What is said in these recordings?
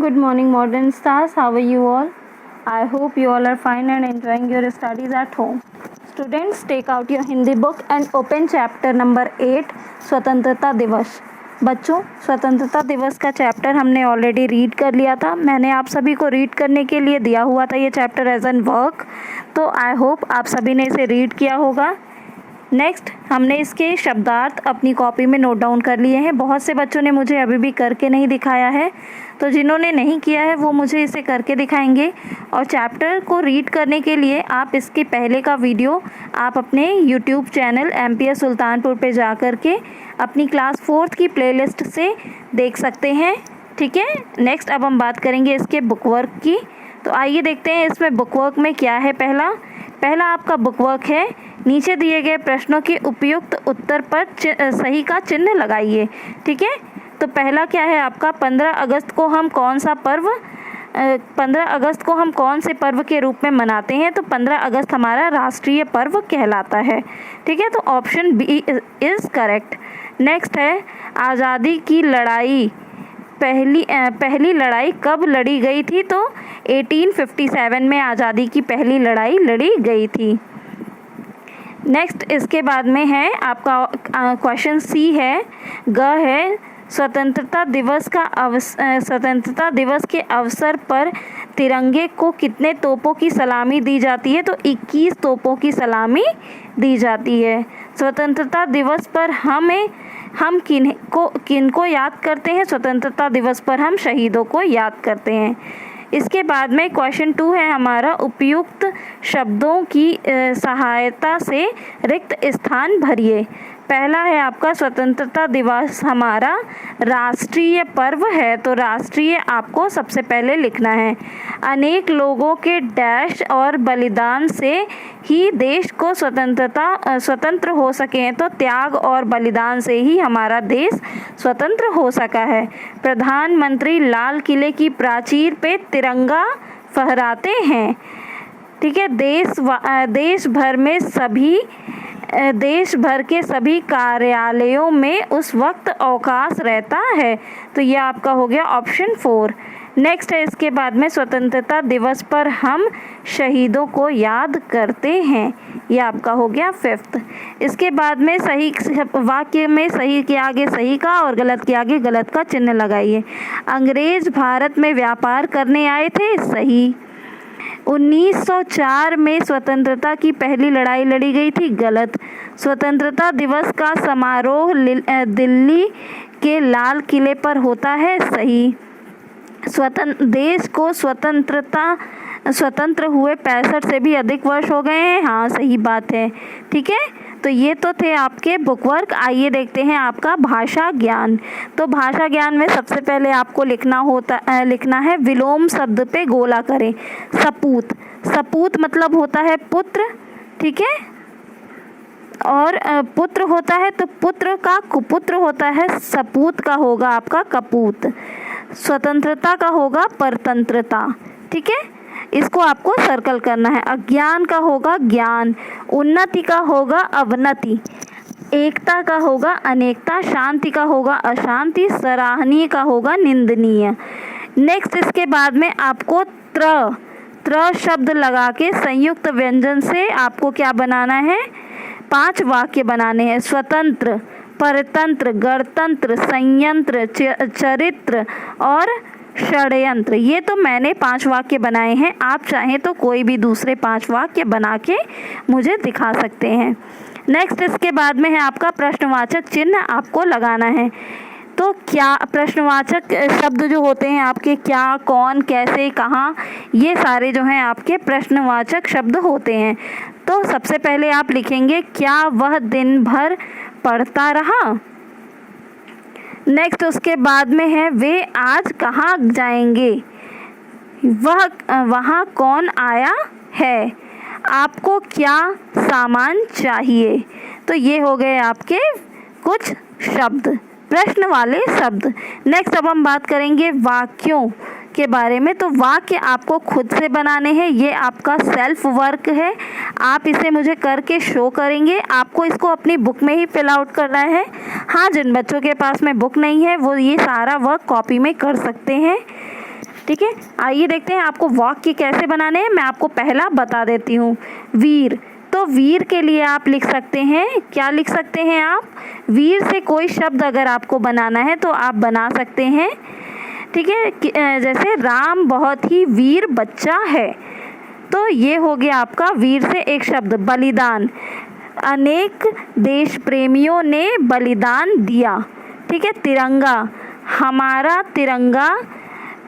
Good morning, modern stars. How are you all? I hope you all are fine and enjoying your studies at home. Students, take out your Hindi book and open chapter number 8, स्वतंत्रता दिवस. बच्चों, स्वतंत्रता दिवस का chapter हमने already read कर लिया था. मैंने आप सभी को रीड करने के लिए दिया हुआ था ये चैप्टर एज एन वर्क. तो आई होप आप सभी ने इसे रीड किया होगा. नेक्स्ट, हमने इसके शब्दार्थ अपनी कॉपी में नोट डाउन कर लिए हैं. बहुत से बच्चों ने मुझे अभी भी करके नहीं दिखाया है, तो जिन्होंने नहीं किया है वो मुझे इसे करके दिखाएंगे. और चैप्टर को रीड करने के लिए आप इसके पहले का वीडियो आप अपने यूट्यूब चैनल MPS सुल्तानपुर पे जा कर के अपनी क्लास 4th की प्लेलिस्ट से देख सकते हैं. ठीक है. नेक्स्ट, अब हम बात करेंगे इसके बुकवर्क की. तो आइए देखते हैं इसमें बुकवर्क में क्या है. पहला आपका बुकवर्क है, नीचे दिए गए प्रश्नों के उपयुक्त उत्तर पर सही का चिन्ह लगाइए. ठीक है. तो पहला क्या है आपका, 15 अगस्त को हम कौन से पर्व के रूप में मनाते हैं. तो 15 अगस्त हमारा राष्ट्रीय पर्व कहलाता है. ठीक है. तो option B is correct. Next है, आज़ादी की लड़ाई पहली लड़ाई कब लड़ी गई थी. तो 1857 में आज़ादी की पहली लड़ाई लड़ी गई थी. नेक्स्ट, इसके बाद में है आपका क्वेश्चन सी है, है स्वतंत्रता दिवस के अवसर पर तिरंगे को कितने तोपों की सलामी दी जाती है. तो 21 तोपों की सलामी दी जाती है. स्वतंत्रता दिवस पर हम किनको याद करते हैं. स्वतंत्रता दिवस पर हम शहीदों को याद करते हैं. इसके बाद में क्वेश्चन 2 है हमारा, उपयुक्त शब्दों की सहायता से रिक्त स्थान भरिए. पहला है आपका, स्वतंत्रता दिवस हमारा राष्ट्रीय पर्व है. तो राष्ट्रीय आपको सबसे पहले लिखना है. अनेक लोगों के डैश और बलिदान से ही देश को स्वतंत्र हो सके हैं. तो त्याग और बलिदान से ही हमारा देश स्वतंत्र हो सका है. प्रधानमंत्री लाल किले की प्राचीर पे तिरंगा फहराते हैं. ठीक है. देश भर के सभी कार्यालयों में उस वक्त अवकाश रहता है. तो यह आपका हो गया ऑप्शन 4. नेक्स्ट है, इसके बाद में स्वतंत्रता दिवस पर हम शहीदों को याद करते हैं. यह आपका हो गया 5th. इसके बाद में सही वाक्य में सही के आगे सही का और गलत के आगे गलत का चिन्ह लगाइए. अंग्रेज भारत में व्यापार करने आए थे. सही. 1904 में स्वतंत्रता की पहली लड़ाई लड़ी गई थी. गलत. स्वतंत्रता दिवस का समारोह दिल्ली के लाल किले पर होता है. सही. देश को स्वतंत्र हुए 65 से भी अधिक वर्ष हो गए हैं. हाँ, सही बात है. ठीक है. तो ये तो थे आपके बुकवर्क. आइए देखते हैं आपका भाषा ज्ञान. तो भाषा ज्ञान में सबसे पहले आपको लिखना है, विलोम शब्द पे गोला करें. सपूत. सपूत मतलब होता है पुत्र. ठीक है. और पुत्र होता है तो पुत्र का कुपुत्र होता है. सपूत का होगा आपका कपूत. स्वतंत्रता का होगा परतंत्रता. ठीक है. इसको आपको सर्कल करना है. अज्ञान का होगा ज्ञान. उन्नति का होगा अवनति. एकता का होगा अनेकता. शांति का होगा अशांति. सराहनीय का होगा निंदनीय. नेक्स्ट, इसके बाद में आपको त्र शब्द लगा के संयुक्त व्यंजन से आपको क्या बनाना है, 5 वाक्य बनाने हैं. स्वतंत्र, परतंत्र, गणतंत्र, संयंत्र, चरित्र और षड्यंत्र. ये तो मैंने 5 वाक्य बनाए हैं. आप चाहें तो कोई भी दूसरे 5 वाक्य बना के मुझे दिखा सकते हैं. नेक्स्ट, इसके बाद में है आपका प्रश्नवाचक चिन्ह आपको लगाना है. तो क्या प्रश्नवाचक शब्द जो होते हैं आपके, क्या, कौन, कैसे, कहाँ, ये सारे जो हैं आपके प्रश्नवाचक शब्द होते हैं. तो सबसे पहले आप लिखेंगे, क्या वह दिन भर पढ़ता रहा. नेक्स्ट, उसके बाद में है, वे आज कहाँ जाएंगे. वहाँ कौन आया है. आपको क्या सामान चाहिए. तो ये हो गए आपके कुछ शब्द, प्रश्न वाले शब्द. नेक्स्ट, अब हम बात करेंगे वाक्यों के बारे में. तो वाक्य आपको खुद से बनाने हैं. ये आपका सेल्फ वर्क है. आप इसे मुझे करके शो करेंगे. आपको इसको अपनी बुक में ही फिल आउट करना है. हाँ, जिन बच्चों के पास में बुक नहीं है वो ये सारा वर्क कॉपी में कर सकते हैं. ठीक है, आइए देखते हैं आपको वाक्य कैसे बनाने हैं। मैं आपको पहला बता देती हूँ। वीर, तो वीर के लिए आप लिख सकते हैं, क्या लिख सकते हैं आप? वीर से कोई शब्द अगर आपको बनाना है तो आप बना सकते हैं। ठीक है, जैसे राम बहुत ही वीर बच्चा है, तो ये हो गया आपका वीर से एक शब्द। बलिदान, अनेक देश प्रेमियों ने बलिदान दिया। ठीक है, तिरंगा, हमारा तिरंगा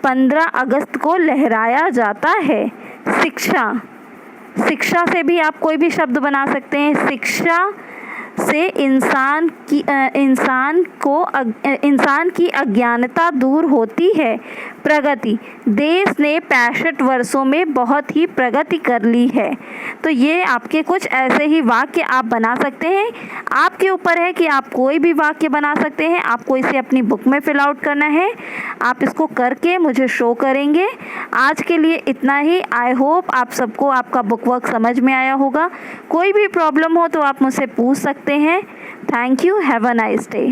15 अगस्त को लहराया जाता है। शिक्षा, शिक्षा से भी आप कोई भी शब्द बना सकते हैं। शिक्षा से इंसान की अज्ञानता दूर होती है। प्रगति, देश ने 65 वर्षों में बहुत ही प्रगति कर ली है। तो ये आपके कुछ ऐसे ही वाक्य आप बना सकते हैं। आपके ऊपर है कि आप कोई भी वाक्य बना सकते हैं। आपको इसे अपनी बुक में फिल आउट करना है। आप इसको करके मुझे शो करेंगे। आज के लिए इतना ही। आई होप आप सबको आपका बुक वर्क समझ में आया होगा। कोई भी प्रॉब्लम हो तो आप मुझसे पूछ सकते हैं। Thank you, have a nice day.